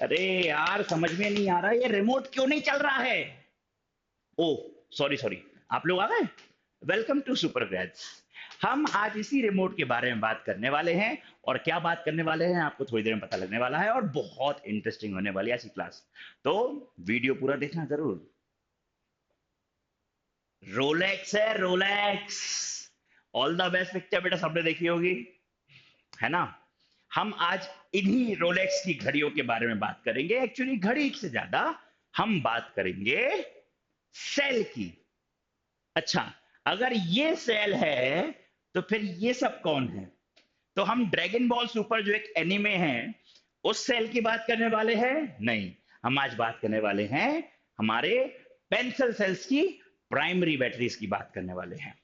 अरे यार, समझ में नहीं आ रहा ये रिमोट क्यों नहीं चल रहा है। ओ, सॉरी सॉरी, आप लोग आ गए। Welcome to super grads. हम आज इसी रिमोट के बारे में बात करने वाले हैं। और क्या बात करने वाले हैं आपको थोड़ी देर में पता लगने वाला है, और बहुत इंटरेस्टिंग होने वाली है ऐसी क्लास। तो वीडियो पूरा देखना जरूर। रोलेक्स है, Rolex. All the best picture बेटा सबने देखी होगी, है ना। हम आज इन्हीं रोलेक्स की घड़ियों के बारे में बात करेंगे। एक्चुअली घड़ी से ज्यादा हम बात करेंगे सेल की। अच्छा, अगर ये सेल है तो फिर ये सब कौन है। तो हम ड्रैगन बॉल सुपर जो एक एनिमे है उस सेल की बात करने वाले हैं? नहीं, हम आज बात करने वाले हैं हमारे पेंसिल सेल्स की प्राइमरी बैटरीज की बात करने वाले हैं।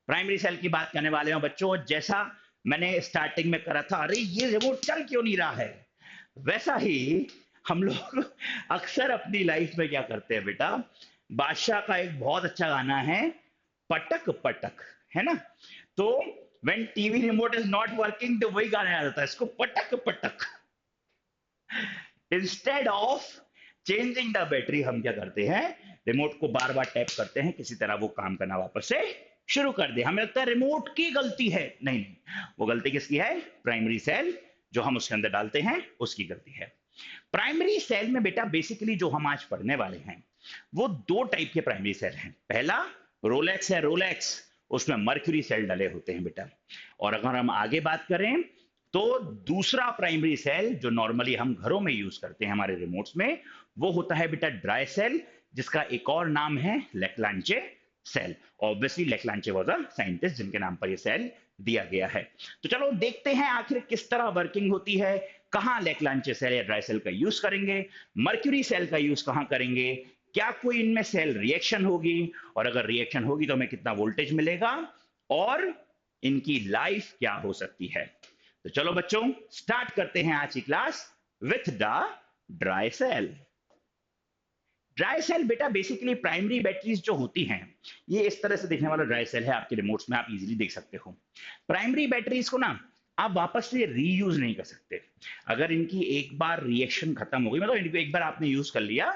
प्राइमरी सेल की बात करने वाले हैं बच्चों। जैसा मैंने स्टार्टिंग में करा था, अरे ये रिमोट चल क्यों नहीं रहा है, वैसा ही हम लोग अक्सर अपनी लाइफ में क्या करते हैं बेटा। बादशाह का एक बहुत अच्छा गाना है, पटक पटक, है ना। तो when TV remote is not working तो वही गाना याद आता है, इसको पटक पटक। Instead of changing the battery हम क्या करते हैं, रिमोट को बार बार टैप करते हैं, किसी तरह वो काम करना वापस से शुरू कर दे। हमें लगता है रिमोट की गलती है, नहीं नहीं, वो गलती किसकी है? प्राइमरी सेल जो हम उसके अंदर डालते हैं उसकी गलती है। प्राइमरी सेल में बेटा बेसिकली जो हम आज पढ़ने वाले हैं वो दो टाइप के प्राइमरी सेल हैं। पहला रोलेक्स है, रोलेक्स, उसमें मर्क्यूरी सेल डले होते हैं बेटा। और अगर हम आगे बात करें तो दूसरा प्राइमरी सेल जो नॉर्मली हम घरों में यूज करते हैं हमारे रिमोट्स में, वो होता है बेटा ड्राई सेल, जिसका एक और नाम है Leclanche cell. Obviously Leclanche was a scientist जिनके नाम पर ये सेल दिया गया है। तो चलो देखते हैं आखिर किस तरह वर्किंग होती है, कहां लेक्लांचे सेल या ड्राई सेल का यूज करेंगे, मर्क्यूरी सेल का यूज कहां करेंगे, क्या कोई इनमें सेल रिएक्शन होगी, और अगर रिएक्शन होगी तो हमें कितना वोल्टेज मिलेगा, और इनकी लाइफ क्या हो सकती है। तो चलो बच्चों स्टार्ट करते हैं आज की class with the dry cell. Dry cell बेटा बेसिकली प्राइमरी बैटरीज जो होती हैं, ये इस तरह से दिखने वाला ड्राई सेल है, आपके रिमोट्स में आप इजीली देख सकते हो। प्राइमरी बैटरीज को ना आप वापस से रीयूज नहीं कर सकते। अगर इनकी एक बार रिएक्शन खत्म हो गई, मतलब इनको एक बार आपने यूज कर लिया,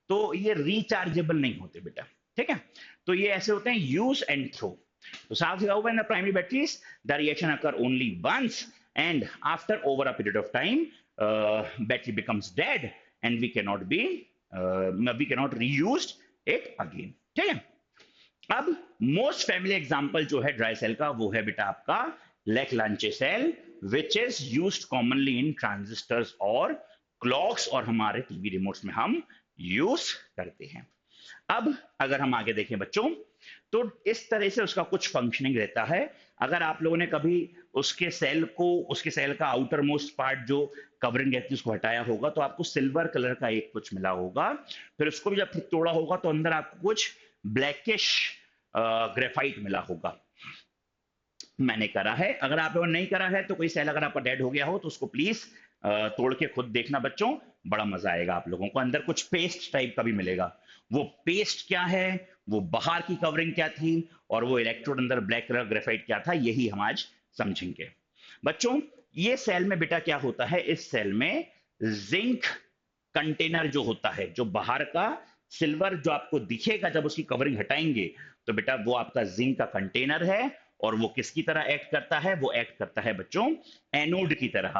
तो ये रिचार्जेबल नहीं होते बेटा। ठीक है, तो ये ऐसे होते हैं यूज एंड थ्रो। तो साफ लिखा हुआ है ना, primary batteries the reaction occur only once and after over a period of time battery becomes dead and we can not reuse it again. ठीक है, अब मोस्ट फैमिली एग्जांपल जो है ड्राई सेल का वो है बेटा आपका Leclanche cell, which is used commonly in transistors और क्लॉक्स, और हमारे टीवी रिमोट्स में हम यूज करते हैं। अब अगर हम आगे देखें बच्चों, तो इस तरह से उसका कुछ फंक्शनिंग रहता है। अगर आप लोगों ने कभी उसके सेल का आउटर मोस्ट पार्ट जो कवरिंग रहती है उसको हटाया होगा, तो आपको सिल्वर कलर का एक कुछ मिला होगा। फिर उसको भी जब तोड़ा होगा तो अंदर आपको कुछ ब्लैकिश ग्रेफाइट मिला होगा। मैंने करा है, अगर आप लोगों ने नहीं करा है तो कोई सेल अगर आपका डेड हो गया हो तो उसको प्लीज तोड़ के खुद देखना बच्चों, बड़ा मजा आएगा आप लोगों को। अंदर कुछ पेस्ट टाइप का भी मिलेगा। वो पेस्ट क्या है, वो बाहर की कवरिंग क्या थी, और वो इलेक्ट्रोड अंदर ब्लैक कलर ग्रेफाइट क्या था, यही हम आज समझेंगे बच्चों। ये सेल में बेटा क्या होता है, इस सेल में जिंक कंटेनर जो होता है, जो बाहर का सिल्वर जो आपको दिखेगा जब उसकी कवरिंग हटाएंगे, तो बेटा वो आपका जिंक का कंटेनर है। और वो किसकी तरह एक्ट करता है, वो एक्ट करता है बच्चों एनोड की तरह।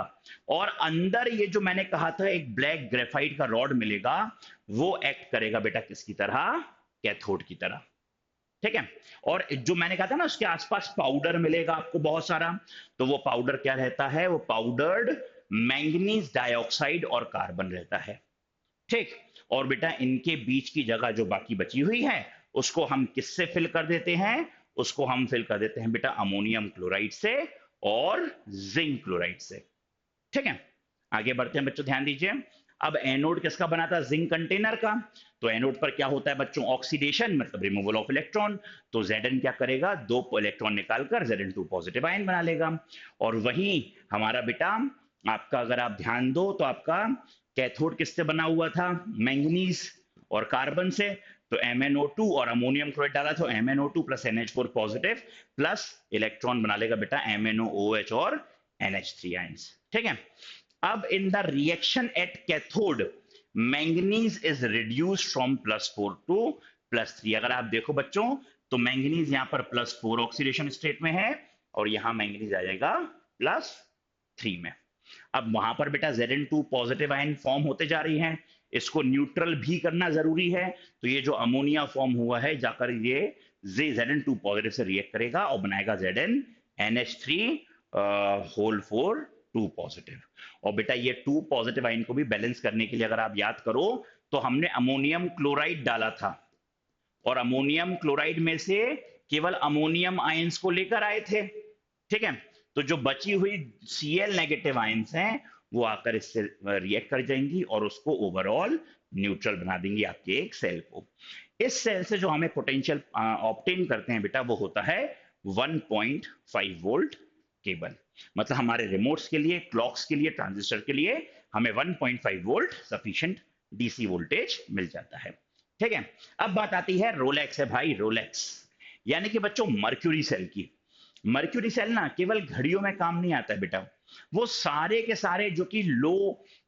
और अंदर ये जो मैंने कहा था एक ब्लैक ग्रेफाइट का रॉड मिलेगा, वो एक्ट करेगा बेटा किसकी तरह, कैथोड की तरह। ठीक है, और जो मैंने कहा था ना उसके आसपास पाउडर मिलेगा आपको बहुत सारा, तो वो पाउडर क्या रहता है, वो पाउडर्ड मैंगनीज डाइऑक्साइड और कार्बन रहता है। ठीक, और बेटा इनके बीच की जगह जो बाकी बची हुई है उसको हम किससे फिल कर देते हैं, उसको हम फिल कर देते हैं बेटा अमोनियम क्लोराइड से और जिंक क्लोराइड से। ठीक है, आगे बढ़ते हैं बच्चों, ध्यान दीजिए। अब एनोड किसका बना था, जिंक कंटेनर का। तो एनोड पर क्या होता है बच्चों, ऑक्सीडेशन मतलब रिमूवल ऑफ इलेक्ट्रॉन। तो Zn क्या करेगा, दो इलेक्ट्रॉन निकालकर Zn2 पॉजिटिव आयन बना लेगा। और वही हमारा बेटा आपका अगर आप ध्यान दो तो आपका कैथोड किससे बना हुआ था, मैंगनीज और कार्बन से। तो MnO2 और अमोनियम क्लोराइड डाला तो MnO2 plus NH4 positive plus electron बना लेगा बेटा MnOH और NH3 आयंस। ठीक है, अब in the reaction at cathode manganese is reduced from +4 to +3। अगर आप देखो बच्चों तो मैंगनीज यहां पर +4 ऑक्सीडेशन स्टेट में है और यहां मैंगनीज आ जाएगा +3 में। अब वहां पर बेटा Zn2 पॉजिटिव आयन फॉर्म होते जा रही हैं, इसको न्यूट्रल भी करना जरूरी है। तो ये जो अमोनिया फॉर्म हुआ है जाकर ये Zn2 पॉजिटिव से रिएक्ट करेगा और बनाएगा ZnNH3 होल 4 2 पॉजिटिव। और बेटा ये 2 पॉजिटिव आयन को भी बैलेंस करने के लिए अगर आप याद करो तो हमने अमोनियम क्लोराइड डाला था और अमोनियम क्लोराइड में से केवल अमोनियम आयंस को लेकर आए थे, ठीक है। तो जो बची हुई Cl नेगेटिव आयंस हैं वो आकर इससे रिएक्ट कर जाएंगी और उसको ओवरऑल न्यूट्रल बना देंगी आपके एक सेल को। इस सेल से जो हमें पोटेंशियल ऑब्टेन करते हैं बेटा वो होता है 1.5 वोल्ट केबल। मतलब हमारे रिमोट्स के लिए, क्लॉक्स के लिए, ट्रांजिस्टर के लिए हमें 1.5 वोल्ट सफिशिएंट डीसी वोल्टेज मिल जाता है, ठीक है। अब बात आती है रोलेक्स है भाई, रोलेक्स यानी कि बच्चों मर्क्यूरी सेल की। मर्क्यूरी सेल ना केवल घड़ियों में काम नहीं आता है बेटा, वो सारे के सारे जो कि लो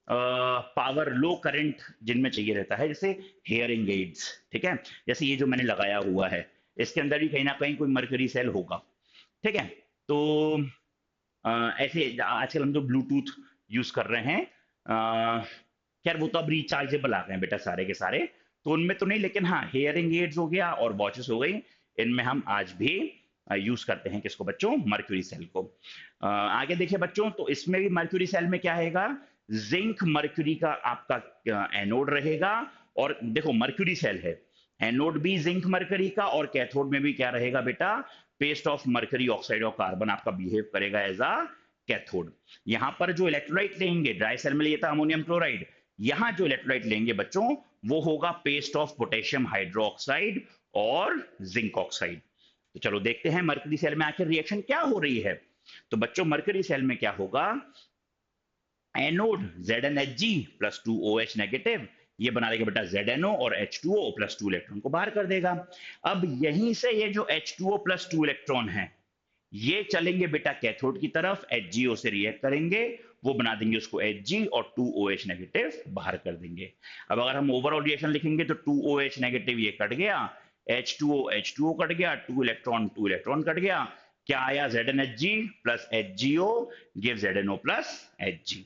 पावर, लो करंट जिनमें चाहिए रहता है, जैसे हेयरिंग एड्स, ठीक है, जैसे ये जो मैंने लगाया हुआ है इसके अंदर भी कहीं ना कहीं कोई मर्क्यूरी सेल होगा, ठीक है। तो ऐसे आजकल हम जो ब्लूटूथ यूज कर रहे हैं, खैर वो तो अब रिचार्जेबल आ गए हैं बेटा सारे के सारे, तो उनमें तो नहीं, लेकिन हाँ हेयरिंग एड्स हो गया और वॉचेस हो गई, इनमें हम आज भी यूज करते हैं किसको बच्चों, मर्क्यूरी सेल को। आगे देखिए बच्चों, तो इसमें भी मर्क्यूरी सेल में क्या रहेगा, जिंक मर्क्यूरी का आपका एनोड रहेगा। और देखो मर्क्यूरी सेल है, एनोड भी जिंक मर्करी का और कैथोड में भी क्या रहेगा बेटा, paste of mercury oxide of carbon आपका बिहेव करेगा एज अ कैथोड। यहां पर जो इलेक्ट्रोलाइट लेंगे, ड्राई सेल में लिया था अमोनियम क्लोराइड, यहां जो इलेक्ट्रोलाइट लेंगे बच्चों वो होगा पेस्ट ऑफ पोटेशियम हाइड्रोक्साइड और जिंक ऑक्साइड। तो चलो देखते हैं मर्करी सेल में आखिर रिएक्शन क्या हो रही है। तो बच्चों मर्करी सेल में क्या होगा, anode ZnHg plus 2OH negative, ये बना देगा बेटा ZnO और H2O प्लस 2 इलेक्ट्रॉन को बाहर कर देगा। अब यहीं से ये जो H2O प्लस 2 इलेक्ट्रॉन है ये चलेंगे बेटा कैथोड की तरफ, HgO से रिएक्ट करेंगे, वो बना देंगे उसको Hg और 2OH नेगेटिव बाहर कर देंगे। अब अगर हम ओवरऑल रिएक्शन लिखेंगे तो 2OH नेगेटिव ये कट गया, H2O कट गया, 2 इलेक्ट्रॉन कट गया, क्या आया ZnHg plus HgO give ZnO plus Hg।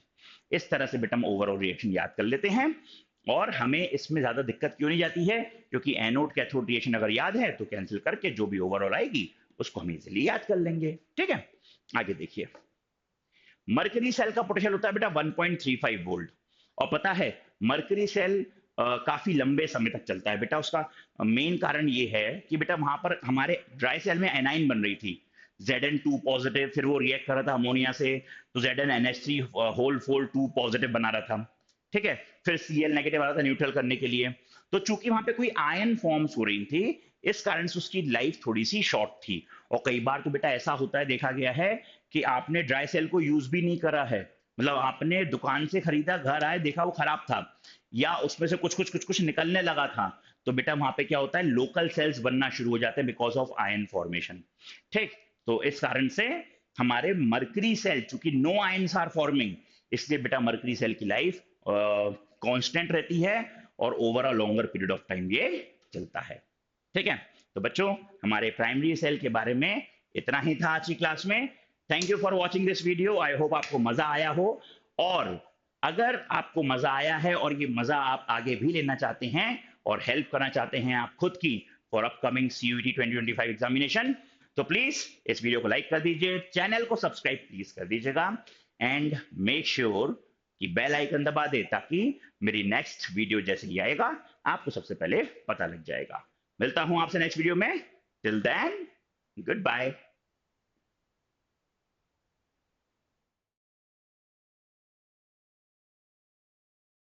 इस तरह से बेटा हम ओवरऑल रिएक्शन याद कर लेते हैं और हमें इसमें ज्यादा दिक्कत क्यों नहीं जाती है, क्योंकि एनोड कैथोड रिएक्शन अगर याद है तो कैंसिल करके जो भी ओवरऑल आएगी उसको हम इजीली याद कर लेंगे, ठीक है। आगे देखिए, मर्करी सेल का पोटेंशियल होता है बेटा 1.35 वोल्ट और पता है मर्करी सेल काफी लंबे समय तक चलता है बेटा। उसका मेन कारण ये है कि बेटा वहां पर हमारे ड्राई सेल में एनाइन बन रही थी, Zn2 पॉजिटिव, फिर वो रिएक्ट कर रहा था अमोनिया से तो ZnNH3 होल 4 2 पॉजिटिव बना रहा था, ठीक है। फिर Cl नेगेटिव आ रहा था न्यूट्रल करने के लिए। तो चूंकि वहां पे कोई आयन फॉर्म्स हो रही थी इस कारण से उसकी लाइफ थोड़ी सी शॉर्ट थी। और कई बार तो बेटा ऐसा होता है, देखा गया है कि आपने ड्राई सेल को यूज भी नहीं करा है, मतलब आपने दुकान से खरीदा, घर आए देखा वो खराब था या उसमें से कुछ निकलने लगा था, तो बेटा वहां पे क्या होता है, लोकल सेल्स बनना शुरू हो जाते हैं बिकॉज ऑफ आयन फॉर्मेशन, ठीक। तो इस कारण से हमारे मर्करी सेल चूंकि नो आयंस आर फॉर्मिंग, इसलिए बेटा मर्करी सेल की लाइफ कांस्टेंट रहती है और over a longer period of time ये चलता है, ठीक है। तो बच्चों हमारे प्राइमरी सेल के बारे में इतना ही था आज की क्लास में। Thank you for watching this video, I hope आपको मजा आया हो। और अगर आपको मजा आया है और ये मजा आप आगे भी लेना चाहते हैं और हेल्प करना चाहते हैं आप खुद की फॉर अपकमिंग CUET 2025 एग्जामिनेशन, तो प्लीज इस वीडियो को लाइक कर दीजिए, चैनल को सब्सक्राइब प्लीज कर दीजिएगा एंड मेक श्योर कि बेल आइकन दबा दे ताकि मेरी नेक्स्ट वीडियो जैसे ही आएगा आपको सबसे पहले पता लग जाएगा। मिलता हूं आपसे नेक्स्ट वीडियो में, टिल देन गुड बाय।